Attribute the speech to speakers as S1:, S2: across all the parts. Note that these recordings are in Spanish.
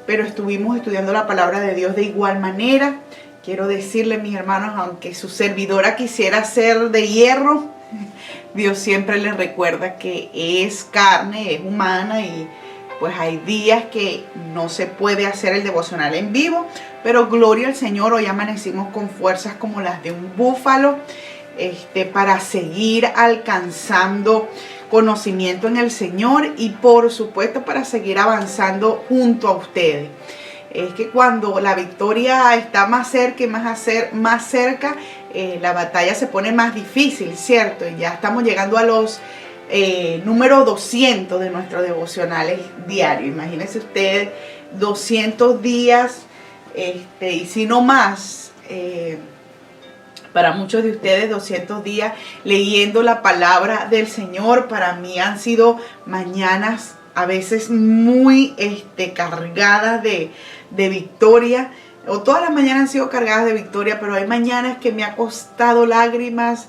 S1: pero estuvimos estudiando la palabra de Dios de igual manera. Quiero decirle, mis hermanos, aunque su servidora quisiera ser de hierro, Dios siempre les recuerda que es carne, es humana, y pues hay días que no se puede hacer el devocional en vivo, pero gloria al Señor, hoy amanecimos con fuerzas como las de un búfalo, para seguir alcanzando conocimiento en el Señor y por supuesto para seguir avanzando junto a ustedes. Es que cuando la victoria está más cerca y más cerca, la batalla se pone más difícil, ¿cierto? Y ya estamos llegando a los número 200 de nuestros devocionales diarios. Imagínense ustedes, 200 días, y si no más, para muchos de ustedes 200 días leyendo la palabra del Señor. Para mí han sido mañanas a veces muy cargadas de victoria, o todas las mañanas han sido cargadas de victoria, pero hay mañanas que me ha costado lágrimas,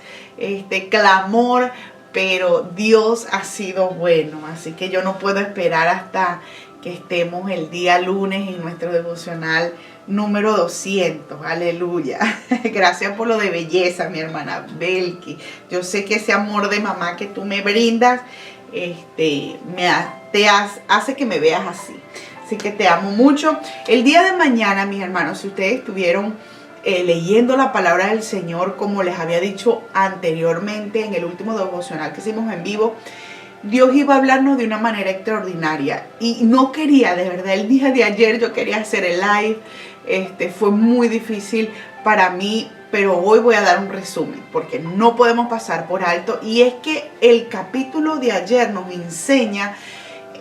S1: clamor, pero Dios ha sido bueno, así que yo no puedo esperar hasta que estemos el día lunes en nuestro devocional número 200, aleluya. Gracias por lo de belleza, mi hermana Belki. Yo sé que ese amor de mamá que tú me brindas, hace que me veas así. Así que te amo mucho. El día de mañana, mis hermanos, si ustedes estuvieron leyendo la palabra del Señor, como les había dicho anteriormente en el último devocional que hicimos en vivo, Dios iba a hablarnos de una manera extraordinaria. Y no quería, de verdad, el día de ayer yo quería hacer el live. Fue muy difícil para mí, pero hoy voy a dar un resumen porque no podemos pasar por alto. Y es que el capítulo de ayer nos enseña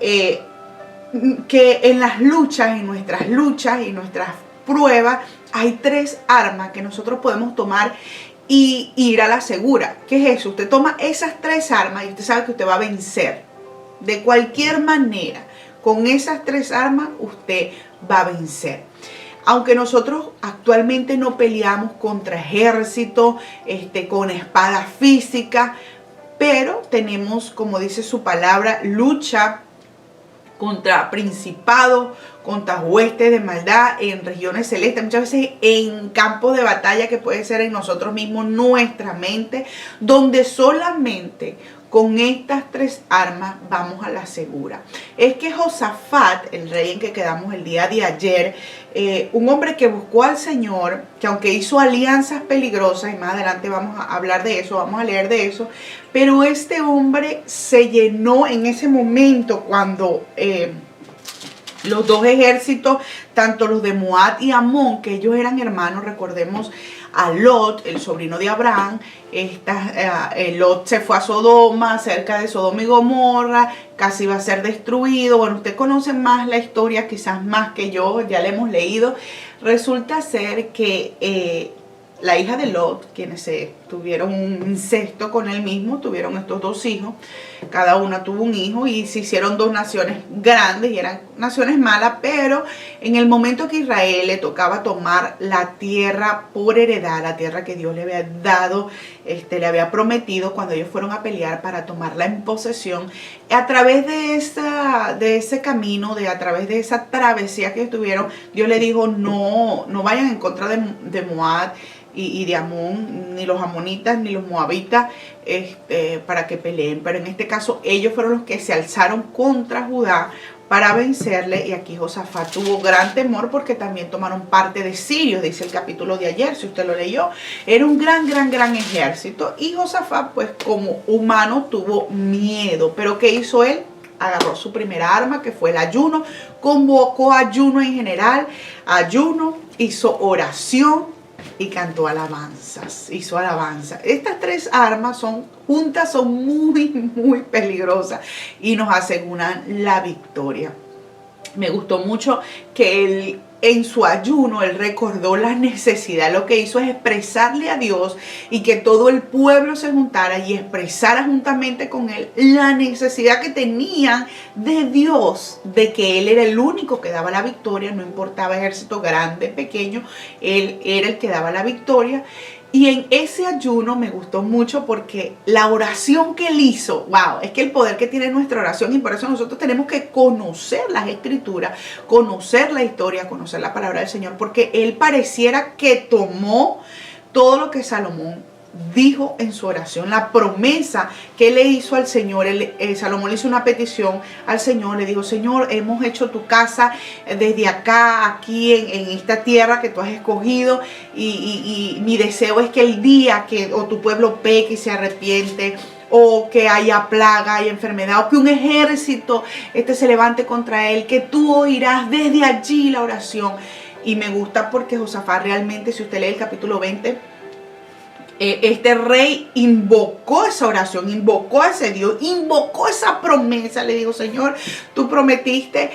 S1: que en las luchas, en nuestras pruebas, hay 3 armas que nosotros podemos tomar y ir a la segura. ¿Qué es eso? Usted toma esas 3 armas y usted sabe que usted va a vencer. De cualquier manera, con esas 3 armas usted va a vencer. Aunque nosotros actualmente no peleamos contra ejército, con espada física, pero tenemos, como dice su palabra, lucha contra principados, contra huestes de maldad en regiones celestes, muchas veces en campos de batalla que puede ser en nosotros mismos, nuestra mente, donde solamente con estas 3 armas vamos a la segura. Es que Josafat, el rey en que quedamos el día de ayer, un hombre que buscó al Señor, que aunque hizo alianzas peligrosas, y más adelante vamos a hablar de eso, vamos a leer de eso, pero este hombre se llenó en ese momento cuando los 2 ejércitos, tanto los de Moab y Amón, que ellos eran hermanos, recordemos a Lot, el sobrino de Abraham. Lot se fue a Sodoma, cerca de Sodoma y Gomorra, casi iba a ser destruido. Bueno, usted conoce más la historia, quizás más que yo, ya la hemos leído. Resulta ser que la hija de Lot, quienes tuvieron un incesto con él mismo, tuvieron estos 2 hijos, cada una tuvo un hijo y se hicieron 2 naciones grandes y eran naciones malas, pero en el momento que Israel le tocaba tomar la tierra por heredad, la tierra que Dios le había dado, le había prometido cuando ellos fueron a pelear para tomarla en posesión, a través de ese camino, a través de esa travesía que tuvieron, Dios le dijo, no vayan en contra de Moab y de Amón, ni los amonitas ni los moabitas, para que peleen. Pero en este caso ellos fueron los que se alzaron contra Judá para vencerle, y aquí Josafat tuvo gran temor porque también tomaron parte de sirios, dice el capítulo de ayer, si usted lo leyó. Era un gran ejército, y Josafat, pues como humano, tuvo miedo. Pero ¿qué hizo él? Agarró su primera arma, que fue el ayuno, convocó ayuno en general, hizo oración y cantó alabanzas, hizo alabanza. Estas 3 armas juntas son muy peligrosas y nos aseguran la victoria. Me gustó mucho que él, en su ayuno, él recordó la necesidad. Lo que hizo es expresarle a Dios y que todo el pueblo se juntara y expresara juntamente con él la necesidad que tenían de Dios, de que él era el único que daba la victoria, no importaba ejército grande, pequeño, él era el que daba la victoria. Y en ese ayuno me gustó mucho porque la oración que él hizo, wow, es que el poder que tiene nuestra oración, y por eso nosotros tenemos que conocer las escrituras, conocer la historia, conocer la palabra del Señor, porque él pareciera que tomó todo lo que Salomón dijo en su oración, la promesa que le hizo al Señor. Salomón le hizo una petición al Señor, le dijo: Señor, hemos hecho tu casa desde acá, aquí en esta tierra que tú has escogido, y mi deseo es que el día que o tu pueblo peque y se arrepiente, o que haya plaga, haya enfermedad, o que un ejército se levante contra él, que tú oirás desde allí la oración. Y me gusta porque Josafat realmente, si usted lee el capítulo 20, este rey invocó esa oración, invocó a ese Dios, invocó esa promesa. Le dijo: Señor, tú prometiste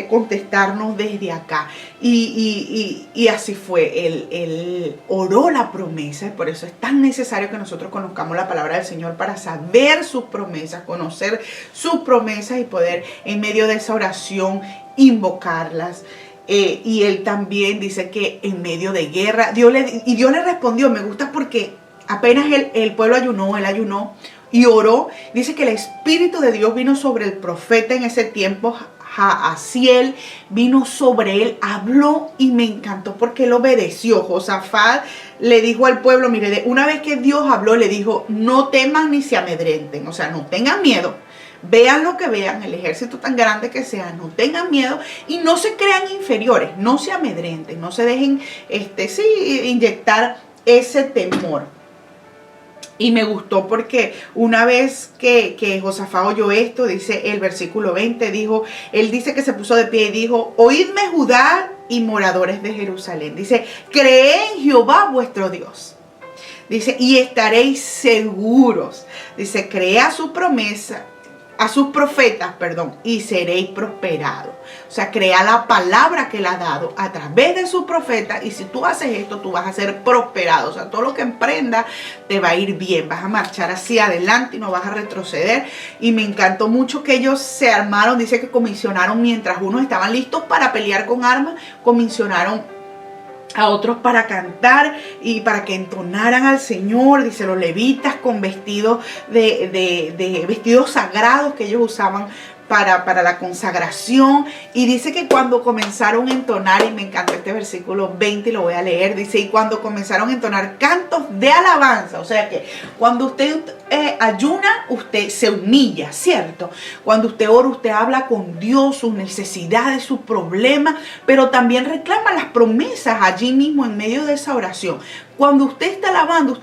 S1: contestarnos desde acá. Y así fue. Él oró la promesa, y por eso es tan necesario que nosotros conozcamos la palabra del Señor, para saber sus promesas, conocer sus promesas y poder en medio de esa oración invocarlas. Y él también dice que en medio de guerra, Dios le respondió. Me gusta porque apenas el pueblo ayunó, él ayunó y oró. Dice que el Espíritu de Dios vino sobre el profeta en ese tiempo, Jaasiel, vino sobre él, habló, y me encantó porque él obedeció. Josafat le dijo al pueblo, mire, una vez que Dios habló, le dijo: no teman ni se amedrenten, o sea, no tengan miedo. Vean lo que vean, el ejército tan grande que sea, no tengan miedo y no se crean inferiores, no se amedrenten, no se dejen inyectar ese temor. Y me gustó porque una vez que Josafat oyó esto, dice el versículo 20, él dice que se puso de pie y dijo: oídme, Judá y moradores de Jerusalén. Dice: creed en Jehová vuestro Dios. Dice: y estaréis seguros. Dice: crea su promesa, a sus profetas, y seréis prosperados. O sea, crea la palabra que él ha dado a través de sus profetas, y si tú haces esto, tú vas a ser prosperado. O sea, todo lo que emprendas te va a ir bien, vas a marchar hacia adelante y no vas a retroceder. Y me encantó mucho que ellos se armaron. Dice que comisionaron, mientras unos estaban listos para pelear con armas, comisionaron a otros para cantar y para que entonaran al Señor. Dice, los levitas con vestidos de vestidos sagrados que ellos usaban para la consagración. Y dice que cuando comenzaron a entonar, y me encantó este versículo 20 y lo voy a leer, dice: y cuando comenzaron a entonar cantos de alabanza. O sea que cuando usted ayuna, usted se humilla, ¿cierto? Cuando usted ora, usted habla con Dios, sus necesidades, sus problemas, pero también reclama las promesas allí mismo en medio de esa oración. Cuando usted está alabando,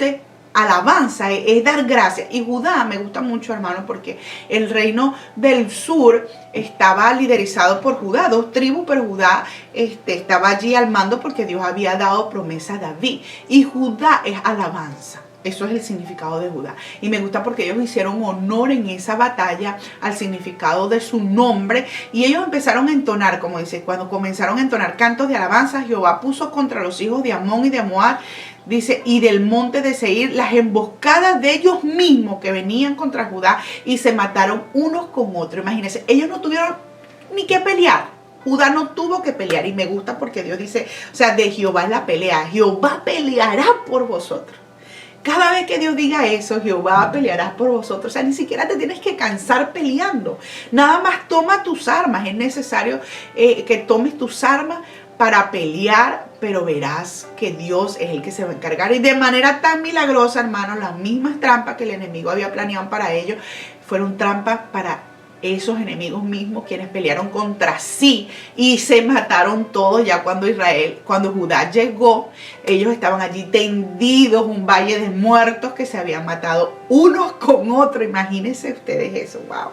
S1: alabanza es dar gracias. Y Judá me gusta mucho, hermano, porque el reino del sur estaba liderizado por Judá, 2 tribus, pero Judá estaba allí al mando porque Dios había dado promesa a David. Y Judá es alabanza. Eso es el significado de Judá. Y me gusta porque ellos hicieron honor en esa batalla al significado de su nombre. Y ellos empezaron a entonar, como dice, cuando comenzaron a entonar cantos de alabanza, Jehová puso contra los hijos de Amón y de Moab, dice, y del monte de Seir, las emboscadas de ellos mismos que venían contra Judá, y se mataron unos con otros. Imagínense, ellos no tuvieron ni que pelear. Judá no tuvo que pelear. Y me gusta porque Dios dice, o sea, de Jehová es la pelea. Jehová peleará por vosotros. Cada vez que Dios diga eso, Jehová peleará por vosotros. O sea, ni siquiera te tienes que cansar peleando. Nada más toma tus armas. Es necesario que tomes tus armas para pelear, pero verás que Dios es el que se va a encargar. Y de manera tan milagrosa, hermanos, las mismas trampas que el enemigo había planeado para ellos, fueron trampas para esos enemigos mismos, quienes pelearon contra sí y se mataron todos. Ya cuando Judá llegó, ellos estaban allí tendidos, un valle de muertos, que se habían matado unos con otros. Imagínense ustedes eso, wow.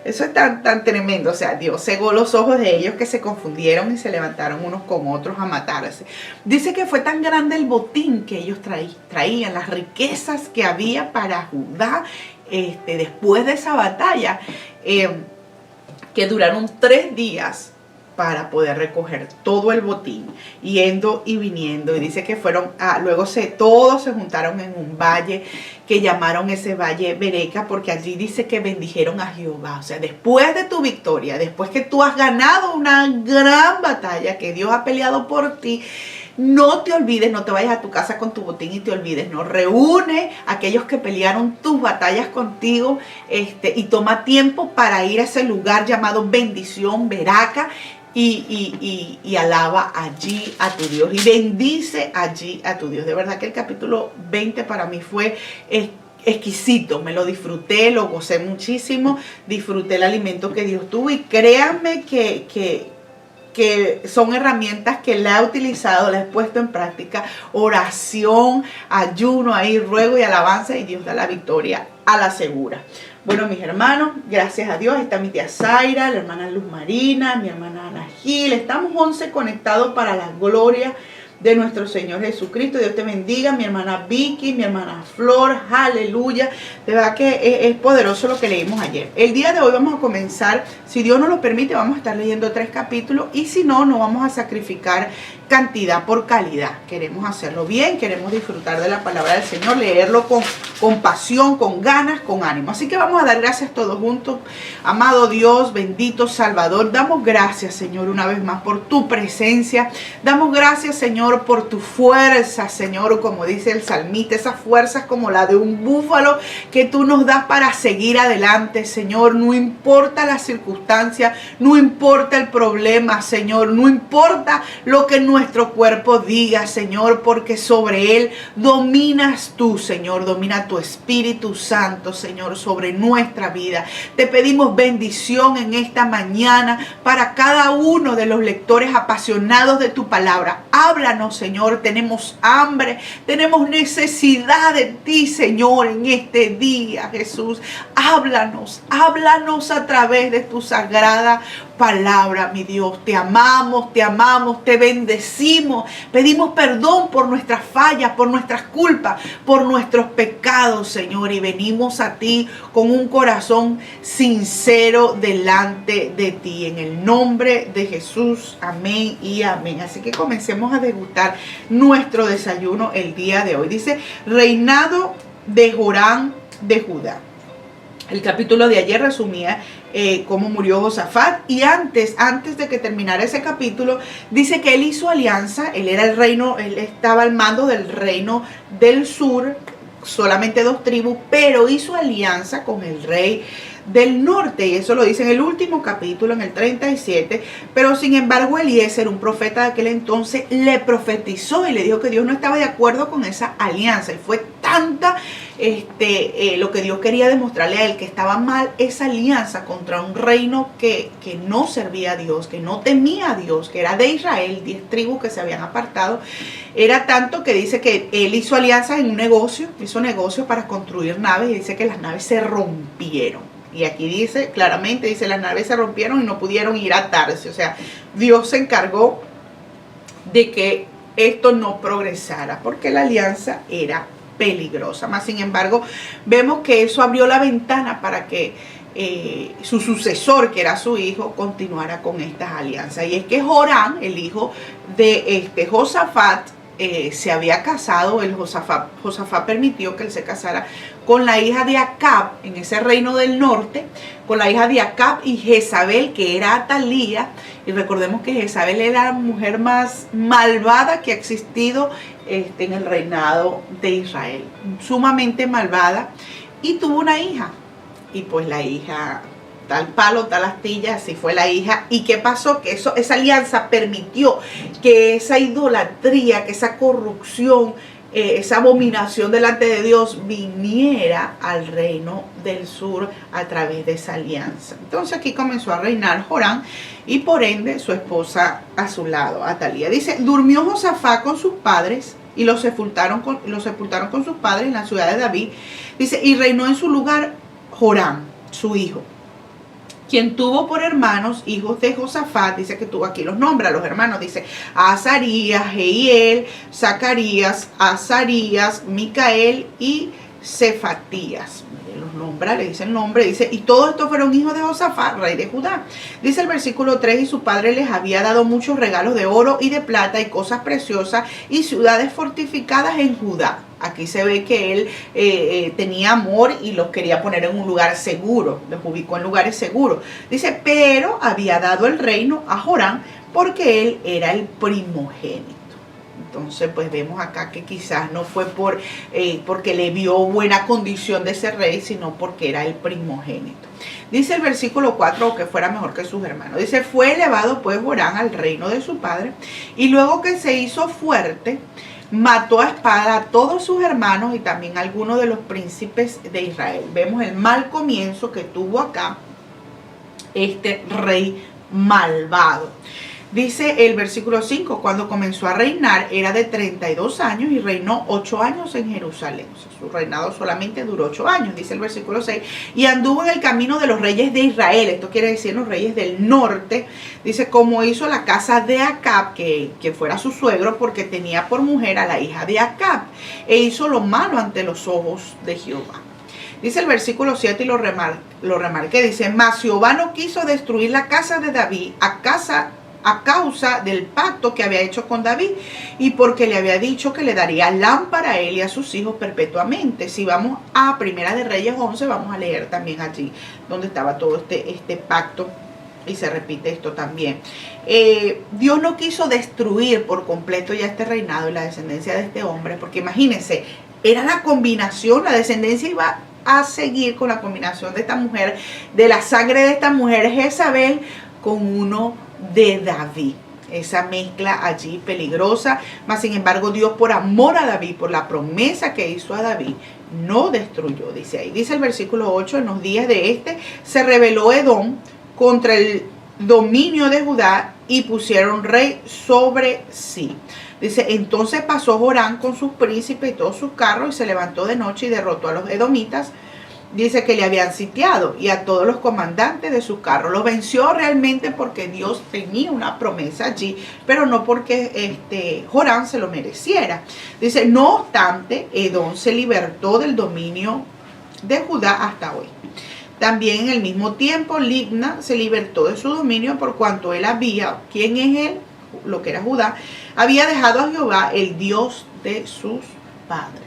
S1: Eso es tan tremendo. O sea, Dios cegó los ojos de ellos que se confundieron y se levantaron unos con otros a matarse. Dice que fue tan grande el botín que ellos traían, las riquezas que había para Judá después de esa batalla, que duraron 3 días para poder recoger todo el botín, yendo y viniendo. Y dice que luego todos se juntaron en un valle que llamaron ese valle Bereca, porque allí dice que bendijeron a Jehová. O sea, después de tu victoria, después que tú has ganado una gran batalla, que Dios ha peleado por ti, no te olvides, no te vayas a tu casa con tu botín y te olvides, no, reúne a aquellos que pelearon tus batallas contigo, y toma tiempo para ir a ese lugar llamado bendición, Veraca, y alaba allí a tu Dios y bendice allí a tu Dios. De verdad que el capítulo 20 para mí fue exquisito, me lo disfruté, lo gocé muchísimo, disfruté el alimento que Dios tuvo y créanme que son herramientas que la he utilizado, la he puesto en práctica, oración, ayuno, ahí ruego y alabanza, y Dios da la victoria a la segura. Bueno, mis hermanos, gracias a Dios, está mi tía Zaira, la hermana Luz Marina, mi hermana Ana Gil, estamos 11 conectados para la gloria de nuestro Señor Jesucristo. Dios te bendiga, mi hermana Vicky, mi hermana Flor, aleluya. De verdad que es poderoso lo que leímos ayer. El día de hoy vamos a comenzar, si Dios nos lo permite, vamos a estar leyendo 3 capítulos y si no, no vamos a sacrificar cantidad por calidad. Queremos hacerlo bien, queremos disfrutar de la palabra del Señor, leerlo con pasión, con ganas, con ánimo. Así que vamos a dar gracias todos juntos. Amado Dios, bendito Salvador, damos gracias, Señor, una vez más por tu presencia. Damos gracias, Señor, por tu fuerza, Señor, como dice el salmista, esas fuerzas como la de un búfalo que tú nos das para seguir adelante, Señor. No importa la circunstancia, no importa el problema, Señor, no importa lo que nuestro cuerpo diga, Señor, porque sobre él dominas tú, Señor, domina tu Espíritu Santo, Señor, sobre nuestra vida. Te pedimos bendición en esta mañana para cada uno de los lectores apasionados de tu palabra. Háblanos, Señor, tenemos hambre, tenemos necesidad de ti, Señor, en este día, Jesús. Háblanos a través de tu sagrada palabra, mi Dios. Te amamos, te bendecimos. Pedimos perdón por nuestras fallas, por nuestras culpas, por nuestros pecados, Señor. Y venimos a ti con un corazón sincero delante de ti. En el nombre de Jesús, amén y amén. Así que comencemos a degustar nuestro desayuno el día de hoy. Dice, reinado de Joram de Judá. El capítulo de ayer resumía cómo murió Josafat, y antes de que terminara ese capítulo, dice que él hizo alianza. Él era el reino, él estaba al mando del reino del sur, solamente 2 tribus, pero hizo alianza con el rey del norte, y eso lo dice en el último capítulo, en el 37. Pero sin embargo Eliezer, un profeta de aquel entonces, le profetizó y le dijo que Dios no estaba de acuerdo con esa alianza, y fue tanta lo que Dios quería demostrarle a él, que estaba mal esa alianza contra un reino que no servía a Dios, que no temía a Dios, que era de Israel, 10 tribus que se habían apartado. Era tanto que dice que él hizo alianza en un negocio, hizo negocios para construir naves, y dice que las naves se rompieron. Y aquí dice, claramente dice, las naves se rompieron y no pudieron ir a atarse. O sea, Dios se encargó de que esto no progresara, porque la alianza era peligrosa. Más sin embargo, vemos que eso abrió la ventana para que su sucesor, que era su hijo, continuara con estas alianzas. Y es que Joram, el hijo de Josafat, se había casado. Josafat permitió que él se casara con la hija de Acab, en ese reino del norte, con la hija de Acab y Jezabel, que era Atalía. Y recordemos que Jezabel era la mujer más malvada que ha existido en el reinado de Israel, sumamente malvada, y tuvo una hija. Y pues la hija, tal palo, tal astilla, así fue la hija. ¿Y qué pasó? Que esa alianza permitió que esa idolatría, que esa corrupción, esa abominación delante de Dios viniera al reino del sur a través de esa alianza. Entonces aquí comenzó a reinar Joram, y por ende su esposa a su lado, Atalía. Dice, durmió Josafat con sus padres y los sepultaron con sus padres en la ciudad de David. Dice, y reinó en su lugar Joram, su hijo, quien tuvo por hermanos hijos de Josafat. Dice que tuvo, aquí los nombra, los hermanos, dice Azarías, Jehiel, Zacarías, Azarías, Micael y Cefatías. Los nombra, le dice el nombre, dice, y todos estos fueron hijos de Josafat, rey de Judá. Dice el versículo 3, y su padre les había dado muchos regalos de oro y de plata y cosas preciosas y ciudades fortificadas en Judá. Aquí se ve que él tenía amor y los quería poner en un lugar seguro, los ubicó en lugares seguros. Dice, pero había dado el reino a Joram porque él era el primogénito. Entonces pues vemos acá que quizás no fue porque le vio buena condición de ser rey, sino porque era el primogénito. Dice el versículo 4, que fuera mejor que sus hermanos. Dice, fue elevado pues Jorán al reino de su padre, y luego que se hizo fuerte, mató a espada a todos sus hermanos y también a algunos de los príncipes de Israel. Vemos el mal comienzo que tuvo acá este rey malvado. Dice el versículo 5, cuando comenzó a reinar era de 32 años y reinó 8 años en Jerusalén. O sea, su reinado solamente duró 8 años, dice el versículo 6. Y anduvo en el camino de los reyes de Israel, esto quiere decir los reyes del norte. Dice, como hizo la casa de Acab, que fuera su suegro, porque tenía por mujer a la hija de Acab, e hizo lo malo ante los ojos de Jehová. Dice el versículo 7 y lo remarqué, dice, mas Jehová no quiso destruir la casa de David a causa del pacto que había hecho con David y porque le había dicho que le daría lámpara a él y a sus hijos perpetuamente. Si vamos a Primera de Reyes 11, vamos a leer también allí donde estaba todo este pacto y se repite esto también. Dios no quiso destruir por completo ya este reinado y la descendencia de este hombre, porque imagínense, era la combinación, la descendencia iba a seguir con la combinación de esta mujer, de la sangre de esta mujer Jezabel con uno de David. Esa mezcla allí peligrosa, mas sin embargo Dios, por amor a David, por la promesa que hizo a David, no destruyó. Dice ahí, dice el versículo 8, en los días de se rebeló Edom contra el dominio de Judá y pusieron rey sobre sí. Dice, entonces pasó Jorán con sus príncipes y todos sus carros y se levantó de noche y derrotó a los edomitas. Dice que le habían sitiado y a todos los comandantes de sus carros. Los venció realmente porque Dios tenía una promesa allí, pero no porque Jorán se lo mereciera. Dice, no obstante, Edom se libertó del dominio de Judá hasta hoy. También en el mismo tiempo, Libna se libertó de su dominio por cuanto él había, ¿quién es él? Lo que era Judá, había dejado a Jehová, el Dios de sus padres.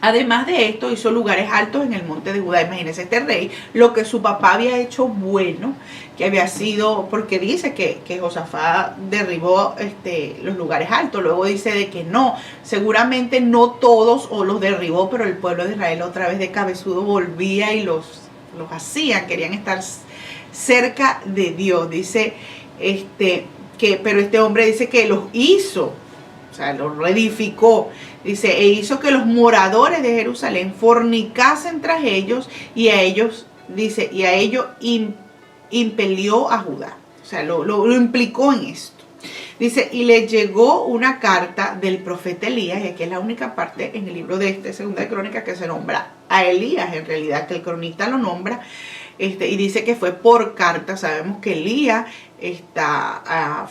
S1: Además de esto, hizo lugares altos en el monte de Judá. Imagínense este rey, lo que su papá había hecho bueno, que había sido, porque dice que Josafat derribó los lugares altos. Luego dice de que no, seguramente no todos o los derribó, pero el pueblo de Israel otra vez de cabezudo volvía y los hacían, querían estar cerca de Dios. Dice pero este hombre dice que los hizo, o sea, los reedificó. Dice, e hizo que los moradores de Jerusalén fornicasen tras ellos y a ellos, dice, y a ellos impelió a Judá. O sea, lo implicó en esto. Dice, y le llegó una carta del profeta Elías, y aquí es la única parte en el libro de Segunda de Crónicas que se nombra a Elías, en realidad, que el cronista lo nombra, y dice que fue por carta. Sabemos que Elías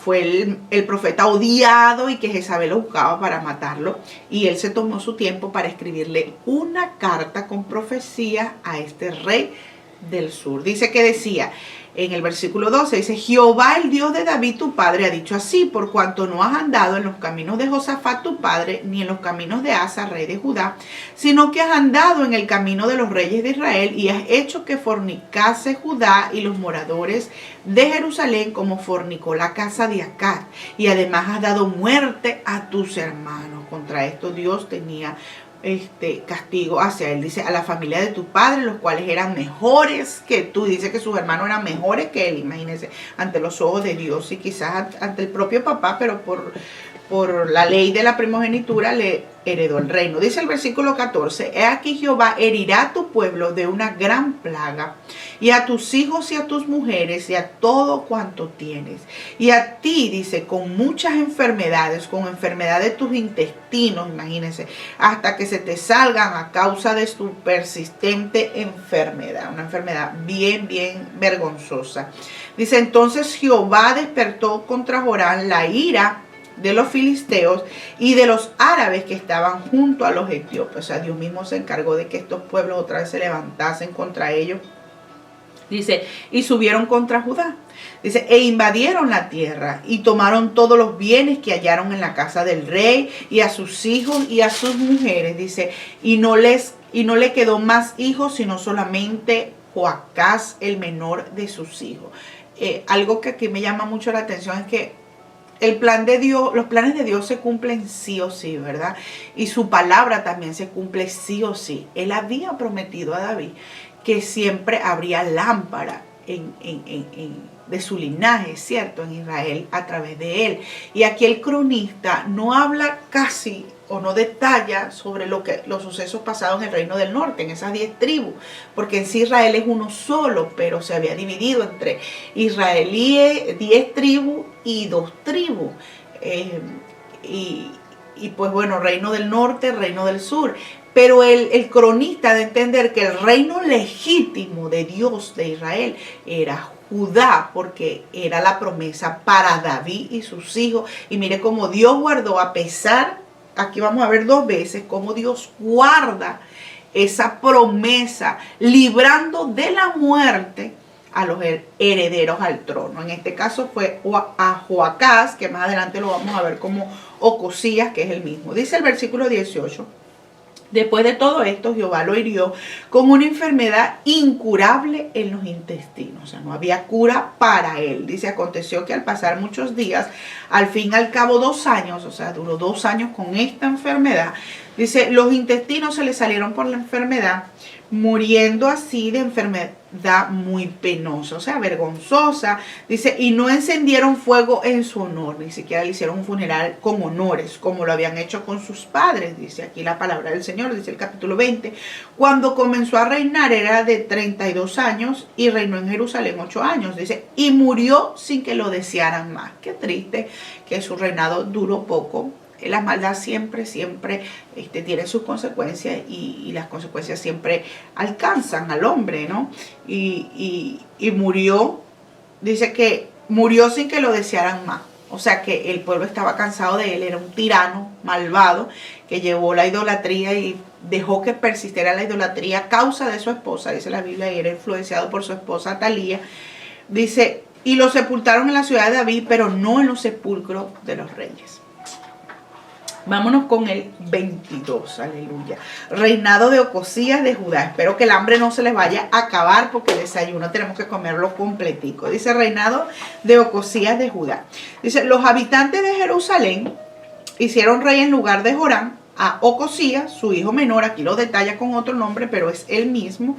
S1: fue el profeta odiado y que Jezabel lo buscaba para matarlo, y él se tomó su tiempo para escribirle una carta con profecía a este rey del sur. Dice que decía en el versículo 12, dice, Jehová el Dios de David tu padre ha dicho así, por cuanto no has andado en los caminos de Josafat tu padre, ni en los caminos de Asa rey de Judá, sino que has andado en el camino de los reyes de Israel y has hecho que fornicase Judá y los moradores de Jerusalén como fornicó la casa de Acab, y además has dado muerte a tus hermanos. Contra esto Dios tenía castigo hacia él. Dice, a la familia de tu padre, los cuales eran mejores que tú. Dice que sus hermanos eran mejores que él, imagínense, ante los ojos de Dios y quizás ante el propio papá, pero por la ley de la primogenitura le heredó el reino. Dice el versículo 14, he aquí Jehová herirá a tu pueblo de una gran plaga, y a tus hijos y a tus mujeres y a todo cuanto tienes. Y a ti, dice, con muchas enfermedades, con enfermedad de tus intestinos, imagínense, hasta que se te salgan a causa de su persistente enfermedad. Una enfermedad bien, bien vergonzosa. Dice, entonces Jehová despertó contra Jorán la ira de los filisteos y de los árabes que estaban junto a los etíopes. O sea, Dios mismo se encargó de que estos pueblos otra vez se levantasen contra ellos. Dice, y subieron contra Judá. Dice, e invadieron la tierra y tomaron todos los bienes que hallaron en la casa del rey y a sus hijos y a sus mujeres. Dice, y no le quedó más hijos, sino solamente Joacás, el menor de sus hijos. Algo que aquí me llama mucho la atención es que el plan de Dios, los planes de Dios se cumplen sí o sí, ¿verdad? Y su palabra también se cumple sí o sí. Él había prometido a David que siempre habría lámpara de su linaje, ¿cierto? En Israel a través de él. Y aquí el cronista no habla casi o no detalla sobre los sucesos pasados en el reino del norte, en esas 10 tribus, porque en sí Israel es uno solo, pero se había dividido entre israelíes, 10 tribus y 2 tribus. Y pues bueno, reino del norte, reino del sur. Pero el cronista de entender que el reino legítimo de Dios de Israel era Judá, porque era la promesa para David y sus hijos. Y mire cómo Dios guardó, a pesar, aquí vamos a ver 2 veces, cómo Dios guarda esa promesa, librando de la muerte a los herederos al trono. En este caso fue a Joacás, que más adelante lo vamos a ver como Ocosías, que es el mismo. Dice el versículo 18. Después de todo esto, Jehová lo hirió con una enfermedad incurable en los intestinos. O sea, no había cura para él. Dice, aconteció que al pasar muchos días, al fin al cabo 2 años, o sea, duró 2 años con esta enfermedad. Dice, los intestinos se le salieron por la enfermedad, muriendo así de enfermedad muy penosa, o sea, vergonzosa. Dice, y no encendieron fuego en su honor, ni siquiera le hicieron un funeral con honores, como lo habían hecho con sus padres. Dice aquí la palabra del Señor, dice el capítulo 20. Cuando comenzó a reinar era de 32 años y reinó en Jerusalén 8 años. Dice, y murió sin que lo desearan más. Qué triste que su reinado duró poco. La maldad siempre tiene sus consecuencias y las consecuencias siempre alcanzan al hombre, ¿no? Y murió, dice que murió sin que lo desearan más. O sea que el pueblo estaba cansado de él, era un tirano malvado que llevó la idolatría y dejó que persistiera la idolatría a causa de su esposa, dice la Biblia, y era influenciado por su esposa Atalía. Dice, y lo sepultaron en la ciudad de David, pero no en los sepulcros de los reyes. Vámonos con el 22, aleluya. Reinado de Ocosías de Judá. Espero que el hambre no se les vaya a acabar porque el desayuno tenemos que comerlo completico. Dice, reinado de Ocosías de Judá. Dice, los habitantes de Jerusalén hicieron rey en lugar de Joram a Ocosías, su hijo menor. Aquí lo detalla con otro nombre, pero es el mismo.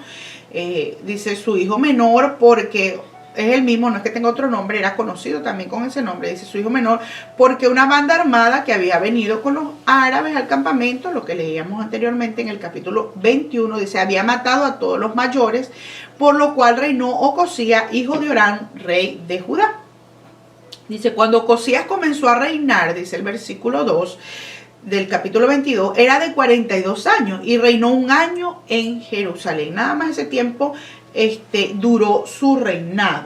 S1: Dice su hijo menor porque es el mismo, no es que tenga otro nombre, era conocido también con ese nombre. Dice su hijo menor porque una banda armada que había venido con los árabes al campamento, lo que leíamos anteriormente en el capítulo 21, dice, había matado a todos los mayores, por lo cual reinó Ocosías, hijo de Joram, rey de Judá. Dice, cuando Ocosías comenzó a reinar, dice el versículo 2 del capítulo 22, era de 42 años y reinó 1 año en Jerusalén. Nada más ese tiempo duró su reinado.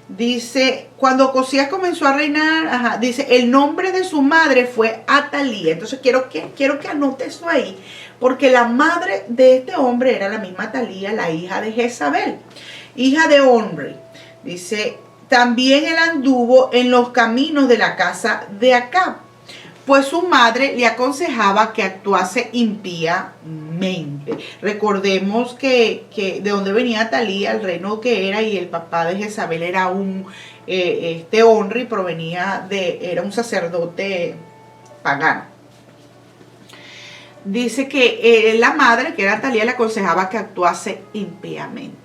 S1: Dice, cuando Ocosías comenzó a reinar, dice, el nombre de su madre fue Atalía. Entonces quiero que anotes eso ahí, porque la madre de este hombre era la misma Atalía, la hija de Jezabel, hija de Omri. Dice, también él anduvo en los caminos de la casa de Acab, pues su madre le aconsejaba que actuase impíamente. Recordemos que de donde venía Atalía, el reino que era, y el papá de Jezabel era Omri, era un sacerdote pagano. Dice que la madre, que era Atalía, le aconsejaba que actuase impíamente.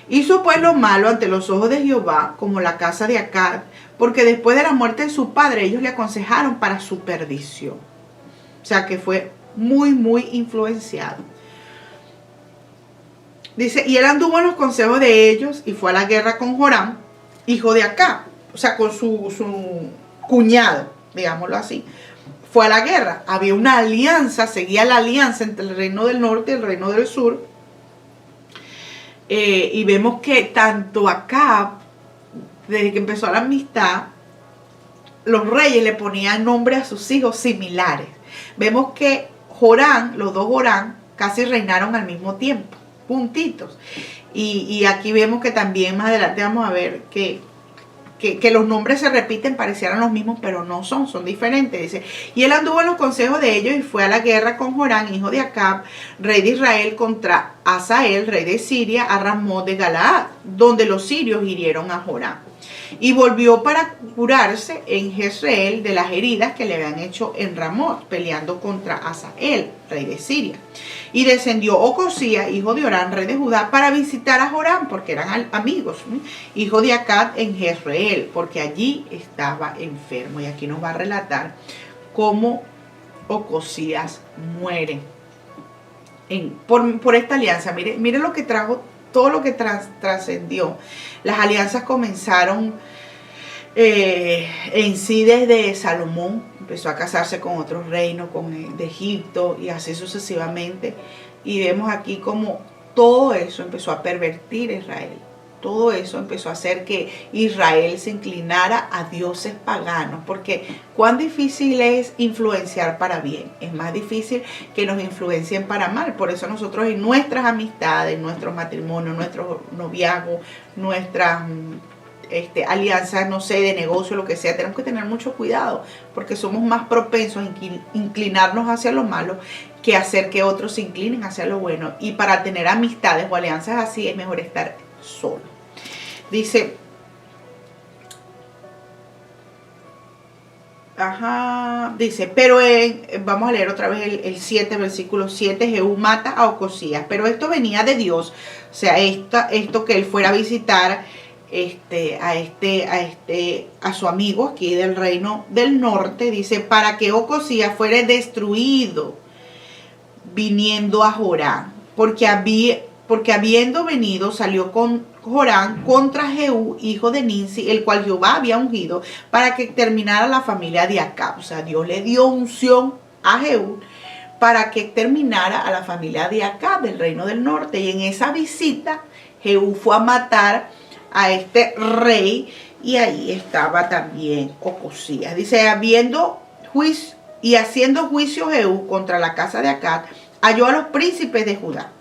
S1: Hizo pues lo malo ante los ojos de Jehová, como la casa de Acab, porque después de la muerte de su padre, ellos le aconsejaron para su perdición. O sea que fue muy, muy influenciado. Dice, y él anduvo en los consejos de ellos y fue a la guerra con Joram, hijo de Acab. O sea, con su cuñado, digámoslo así. Fue a la guerra. Había una alianza, seguía la alianza entre el reino del norte y el reino del sur. Y vemos que tanto Acab, desde que empezó la amistad, los reyes le ponían nombre a sus hijos similares. Vemos que Joram, los 2 Joram, casi reinaron al mismo tiempo, puntitos. Y aquí vemos que también más adelante vamos a ver que los nombres se repiten, parecieran los mismos, pero no son diferentes. Dice, y él anduvo en los consejos de ellos y fue a la guerra con Joram, hijo de Acab, rey de Israel, contra Hazael, rey de Siria, a Ramot de Galaad, donde los sirios hirieron a Joram. y volvió para curarse en Jezreel de las heridas que le habían hecho en Ramot, peleando contra Hazael, rey de Siria. Y descendió Ocosías, hijo de Orán, rey de Judá, para visitar a Joram, porque eran amigos, hijo de Acab, en Jezreel, porque allí estaba enfermo. Y aquí nos va a relatar cómo Ocosías muere por esta alianza. Mire lo que trajo, todo lo que trascendió. Las alianzas comenzaron en sí desde Salomón. Empezó a casarse con otros reinos, de Egipto y así sucesivamente. Y vemos aquí como todo eso empezó a pervertir a Israel. Todo eso empezó a hacer que Israel se inclinara a dioses paganos. Porque cuán difícil es influenciar para bien. Es más difícil que nos influencien para mal. Por eso nosotros en nuestras amistades, en nuestros matrimonios, nuestros noviazgos, nuestras alianzas, no sé, de negocio, lo que sea, tenemos que tener mucho cuidado, porque somos más propensos a inclinarnos hacia lo malo que hacer que otros se inclinen hacia lo bueno. Y para tener amistades o alianzas así es mejor estar solo. Dice, pero vamos a leer otra vez el 7, versículo 7, Jehú mata a Ocosías, pero esto venía de Dios, o sea, esto que él fuera a visitar a su amigo aquí del reino del norte, dice, para que Ocosías fuera destruido viniendo a Joram, porque habiendo venido salió con Joram contra Jehú, hijo de Ninsi, el cual Jehová había ungido para que terminara la familia de Acab. O sea, Dios le dio unción a Jehú para que terminara a la familia de Acab del reino del norte. Y en esa visita Jehú fue a matar a este rey, y ahí estaba también Ocosías. Dice, haciendo juicio Jehú contra la casa de Acab, halló a los príncipes de Judá.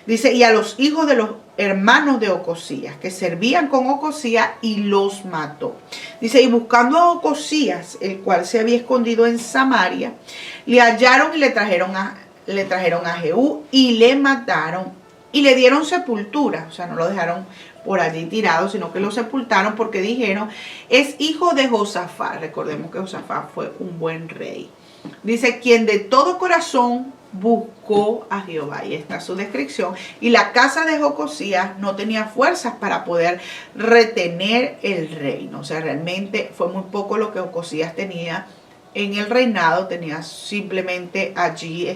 S1: Dice, y a los hijos de los hermanos de Ocosías, que servían con Ocosías, y los mató. Dice, y buscando a Ocosías, el cual se había escondido en Samaria, le hallaron y le trajeron a Jehú, y le mataron, y le dieron sepultura. O sea, no lo dejaron por allí tirado, sino que lo sepultaron, porque dijeron, es hijo de Josafat. Recordemos que Josafat fue un buen rey. Dice, quien de todo corazón buscó a Jehová. Y esta es su descripción. Y la casa de Ocosías no tenía fuerzas para poder retener el reino. O sea, realmente fue muy poco lo que Ocosías tenía en el reinado. Tenía simplemente allí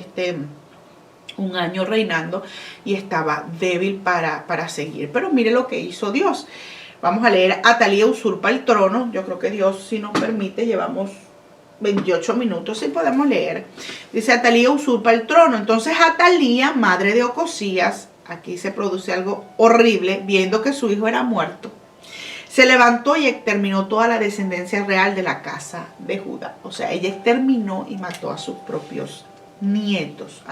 S1: un año reinando, y estaba débil para seguir. Pero mire lo que hizo Dios. Vamos a leer, Atalía usurpa el trono. Yo creo que Dios, si nos permite, llevamos 28 minutos, si podemos leer. Dice, Atalía usurpa el trono. Entonces Atalía, madre de Ocosías, aquí se produce algo horrible, viendo que su hijo era muerto, se levantó y exterminó toda la descendencia real de la casa de Judá. O sea, ella exterminó y mató a sus propios nietos,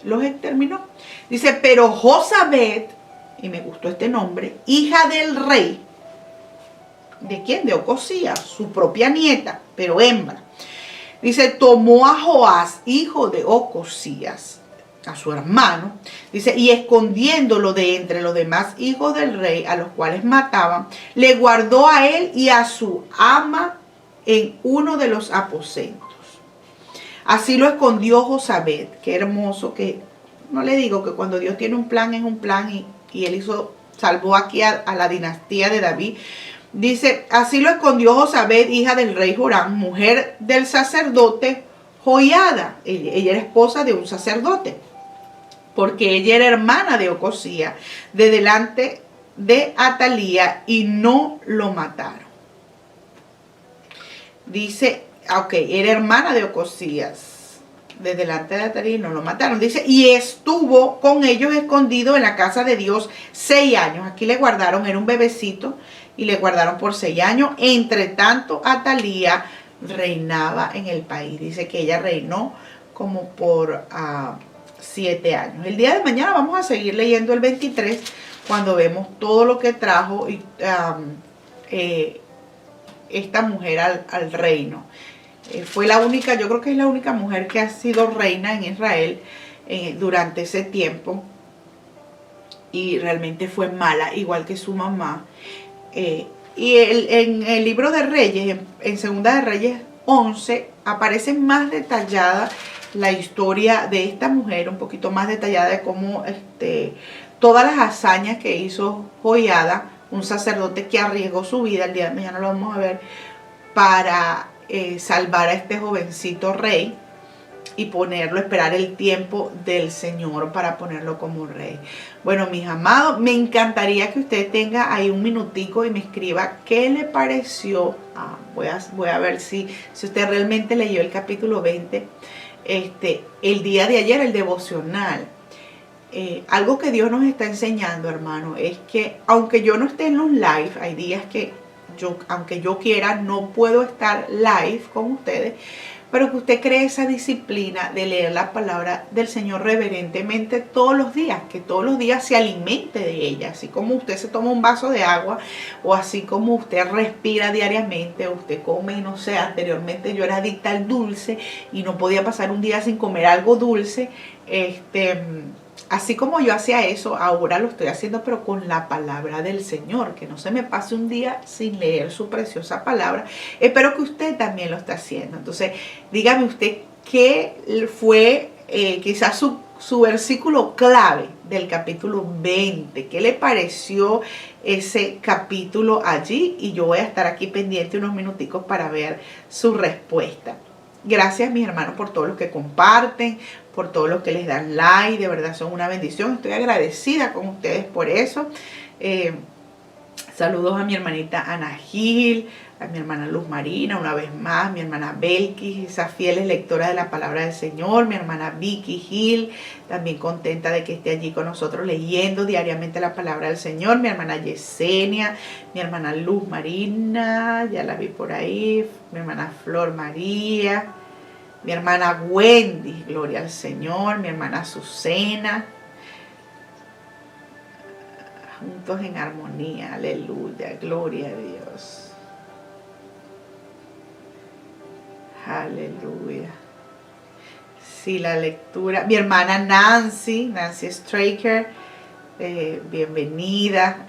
S1: los exterminó. Dice, pero Josabet, y me gustó este nombre, hija del rey, ¿de quién? De Ocosías, su propia nieta, pero hembra. Dice, tomó a Joás, hijo de Ocosías, a su hermano, dice, y escondiéndolo de entre los demás hijos del rey, a los cuales mataban, le guardó a él y a su ama en uno de los aposentos. Así lo escondió Josabet. Qué hermoso, que no le digo que cuando Dios tiene un plan es un plan, y él salvó aquí a la dinastía de David. Dice, así lo escondió Josabet, hija del rey Joram, mujer del sacerdote Joiada. Ella era esposa de un sacerdote, porque ella era hermana de Ocosías, de delante de Atalía, y no lo mataron. Dice, ok, era hermana de Ocosías, de delante de Atalía, y no lo mataron. Dice, y estuvo con ellos escondido en la casa de Dios 6 años. Aquí le guardaron, era un bebecito, y le guardaron por 6 años. Entre tanto, Atalía reinaba en el país. Dice que ella reinó como por 7 años. El día de mañana vamos a seguir leyendo el 23, cuando vemos todo lo que trajo esta mujer al reino. Fue la única, yo creo que es la única mujer que ha sido reina en Israel durante ese tiempo, y realmente fue mala, igual que su mamá. Y en el libro de Reyes, en Segunda de Reyes 11, aparece más detallada la historia de esta mujer, un poquito más detallada de cómo todas las hazañas que hizo Joiada, un sacerdote que arriesgó su vida, el día de mañana lo vamos a ver, para salvar a este jovencito rey y ponerlo, esperar el tiempo del Señor para ponerlo como rey. Bueno, mis amados, me encantaría que usted tenga ahí un minutico y me escriba qué le pareció. Voy a ver si usted realmente leyó el capítulo 20, el día de ayer, el devocional. Algo que Dios nos está enseñando, hermano, es que aunque yo no esté en los live, hay días que aunque yo quiera, no puedo estar live con ustedes, pero que usted cree esa disciplina de leer la palabra del Señor reverentemente todos los días, que todos los días se alimente de ella, así como usted se toma un vaso de agua, o así como usted respira diariamente, o usted come, no sé, anteriormente yo era adicta al dulce y no podía pasar un día sin comer algo dulce, así como yo hacía eso, ahora lo estoy haciendo, pero con la palabra del Señor. Que no se me pase un día sin leer su preciosa palabra. Espero que usted también lo esté haciendo. Entonces, dígame usted qué fue quizás su versículo clave del capítulo 20. ¿Qué le pareció ese capítulo allí? Y yo voy a estar aquí pendiente unos minuticos para ver su respuesta. Gracias, mis hermanos, por todos los que comparten, por todos los que les dan like. De verdad son una bendición. Estoy agradecida con ustedes por eso. Saludos a mi hermanita Ana Gil, a mi hermana Luz Marina, una vez más, mi hermana Belkis, esa fiel lectora de la palabra del Señor, mi hermana Vicky Gil, también contenta de que esté allí con nosotros leyendo diariamente la palabra del Señor, mi hermana Yesenia, mi hermana Luz Marina, ya la vi por ahí, mi hermana Flor María, mi hermana Wendy, gloria al Señor, mi hermana Azucena, juntos en armonía, aleluya, gloria a Dios. Aleluya. Sí, la lectura. Mi hermana Nancy Straker, bienvenida.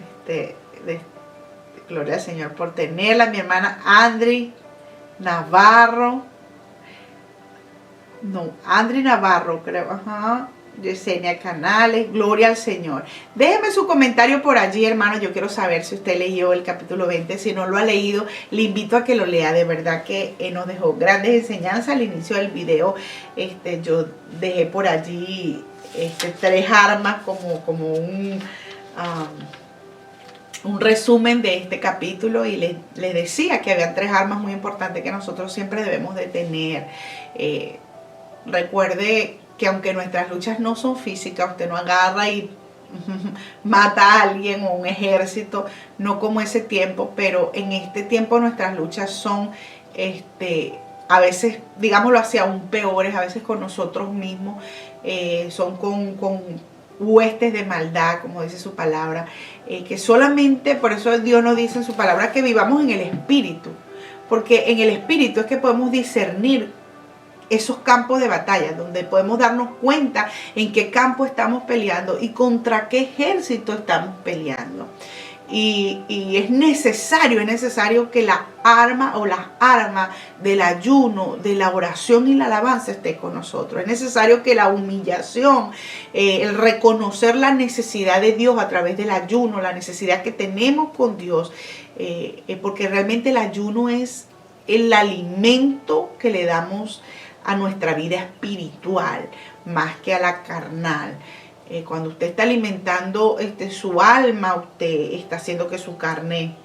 S1: Gloria al Señor por tenerla. Mi hermana Andri Navarro. No, Andri Navarro, creo. Ajá. Yesenia Canales, gloria al Señor. Déjeme su comentario por allí, hermano. Yo quiero saber si usted leyó el capítulo 20. Si no lo ha leído, le invito a que lo lea. De verdad que nos dejó grandes enseñanzas al inicio del video. Yo dejé por allí 3 armas como un resumen de este capítulo, y les decía que había 3 armas muy importantes que nosotros siempre debemos de tener. Recuerde que aunque nuestras luchas no son físicas, usted no agarra y mata a alguien o un ejército, no como ese tiempo, pero en este tiempo nuestras luchas son a veces, digámoslo así, aún peores, a veces con nosotros mismos, son con huestes de maldad, como dice su palabra, que solamente, por eso Dios nos dice en su palabra que vivamos en el Espíritu, porque en el Espíritu es que podemos discernir esos campos de batalla, donde podemos darnos cuenta en qué campo estamos peleando y contra qué ejército estamos peleando. Y es necesario que la arma o las armas del ayuno, de la oración y la alabanza esté con nosotros. Es necesario que la humillación, el reconocer la necesidad de Dios a través del ayuno, la necesidad que tenemos con Dios, porque realmente el ayuno es el alimento que le damos a nuestra vida espiritual más que a la carnal. Cuando usted está alimentando su alma, usted está haciendo que su carne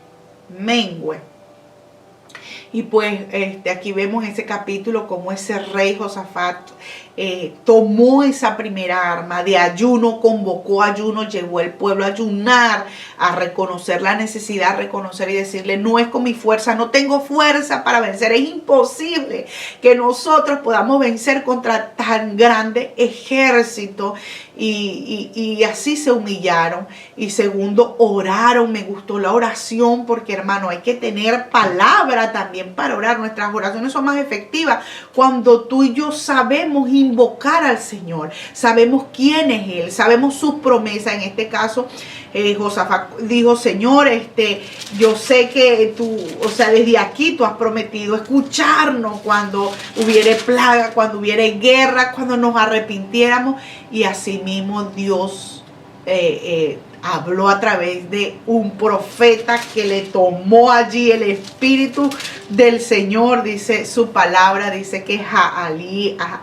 S1: mengüe. Y pues aquí vemos ese capítulo como ese rey Josafat tomó esa primera arma de ayuno, convocó ayuno, llevó al pueblo a ayunar, a reconocer la necesidad, a reconocer y decirle: no es con mi fuerza, no tengo fuerza para vencer, es imposible que nosotros podamos vencer contra tan grande ejército. y así se humillaron. Y segundo, oraron. Me gustó la oración porque, hermano, hay que tener palabra también para orar. Nuestras oraciones son más efectivas cuando tú y yo sabemos invocar al Señor, sabemos quién es Él, sabemos sus promesas. En este caso, Josafat dijo: Señor, yo sé que tú, o sea, desde aquí tú has prometido escucharnos cuando hubiere plaga, cuando hubiere guerra, cuando nos arrepintiéramos. Y asimismo Dios habló a través de un profeta que le tomó allí el Espíritu del Señor. Dice su palabra, dice que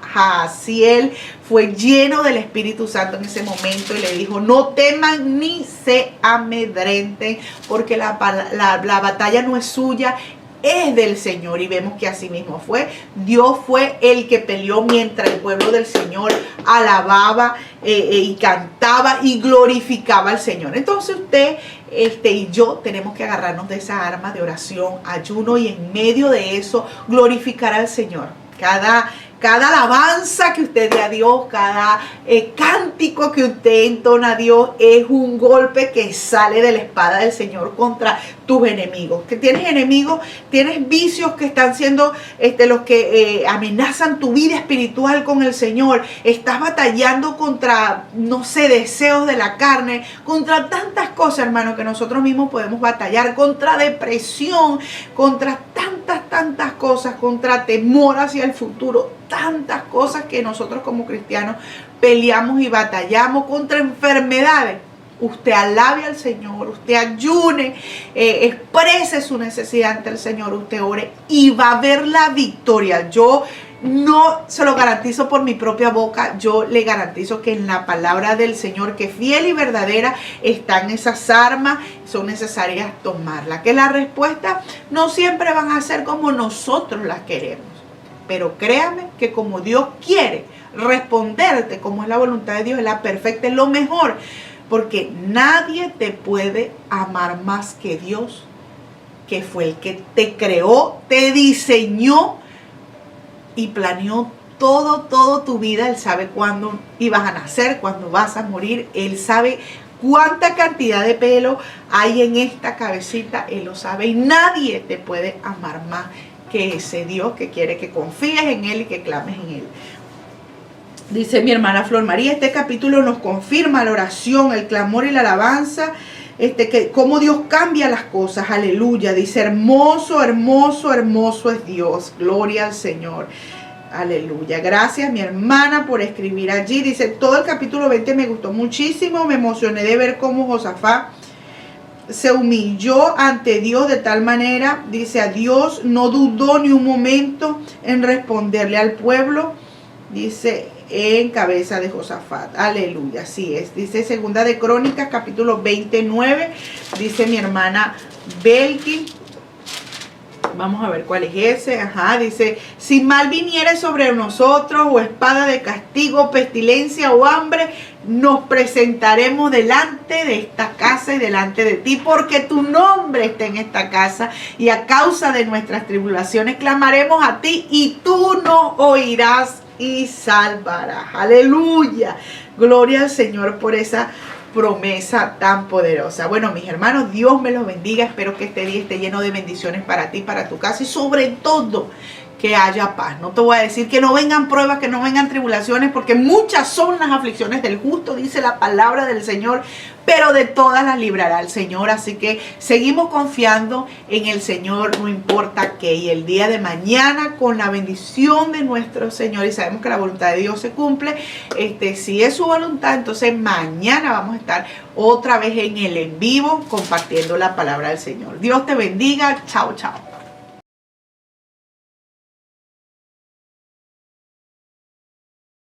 S1: Jaasiel fue lleno del Espíritu Santo en ese momento y le dijo: no teman ni se amedrenten, porque la batalla no es suya, es del Señor. Y vemos que así mismo fue. Dios fue el que peleó mientras el pueblo del Señor alababa y cantaba y glorificaba al Señor. Entonces usted y yo tenemos que agarrarnos de esa arma de oración, ayuno, y en medio de eso glorificar al Señor. Cada alabanza que usted dé a Dios, cada cántico que usted entona a Dios es un golpe que sale de la espada del Señor contra tus enemigos. Que tienes enemigos, tienes vicios que están siendo los que amenazan tu vida espiritual con el Señor. Estás batallando contra, no sé, deseos de la carne, contra tantas cosas, hermano, que nosotros mismos podemos batallar, contra depresión, contra tantas cosas, contra temor hacia el futuro, tantas cosas que nosotros como cristianos peleamos y batallamos, contra enfermedades. Usted alabe al Señor, usted ayune, exprese su necesidad ante el Señor, usted ore y va a ver la victoria. Yo no se lo garantizo por mi propia boca, yo le garantizo que en la palabra del Señor, que fiel y verdadera, están esas armas, son necesarias tomarlas. Que la respuesta no siempre van a ser como nosotros las queremos, pero créame que como Dios quiere responderte, como es la voluntad de Dios, es la perfecta, es lo mejor. Porque nadie te puede amar más que Dios, que fue el que te creó, te diseñó y planeó todo tu vida. Él sabe cuándo ibas a nacer, cuándo vas a morir. Él sabe cuánta cantidad de pelo hay en esta cabecita. Él lo sabe y nadie te puede amar más que ese Dios que quiere que confíes en Él y que clames en Él. Dice mi hermana Flor María: este capítulo nos confirma la oración, el clamor y la alabanza, que cómo Dios cambia las cosas. Aleluya. Dice: hermoso, hermoso, hermoso es Dios. Gloria al Señor. Aleluya. Gracias, mi hermana, por escribir allí. Dice: todo el capítulo 20 me gustó muchísimo. Me emocioné de ver cómo Josafat se humilló ante Dios de tal manera. Dice: a Dios no dudó ni un momento en responderle al pueblo. Dice: en cabeza de Josafat. Aleluya, así es. Dice Segunda de Crónicas, capítulo 29. Dice mi hermana Belki. Vamos a ver cuál es ese. Ajá, dice: si mal viniere sobre nosotros, o espada de castigo, pestilencia o hambre, nos presentaremos delante de esta casa y delante de ti, porque tu nombre está en esta casa, y a causa de nuestras tribulaciones clamaremos a ti, y tú nos oirás y salvarás. Aleluya. Gloria al Señor por esa promesa tan poderosa. Bueno, mis hermanos, Dios me los bendiga. Espero que este día esté lleno de bendiciones para ti, para tu casa, y sobre todo que haya paz. No te voy a decir que no vengan pruebas, que no vengan tribulaciones, porque muchas son las aflicciones del justo, dice la palabra del Señor, pero de todas las librará el Señor. Así que seguimos confiando en el Señor, no importa qué. Y el día de mañana, con la bendición de nuestro Señor, y sabemos que la voluntad de Dios se cumple, si es su voluntad, entonces mañana vamos a estar otra vez en el en vivo compartiendo la palabra del Señor. Dios te bendiga. Chao, chao.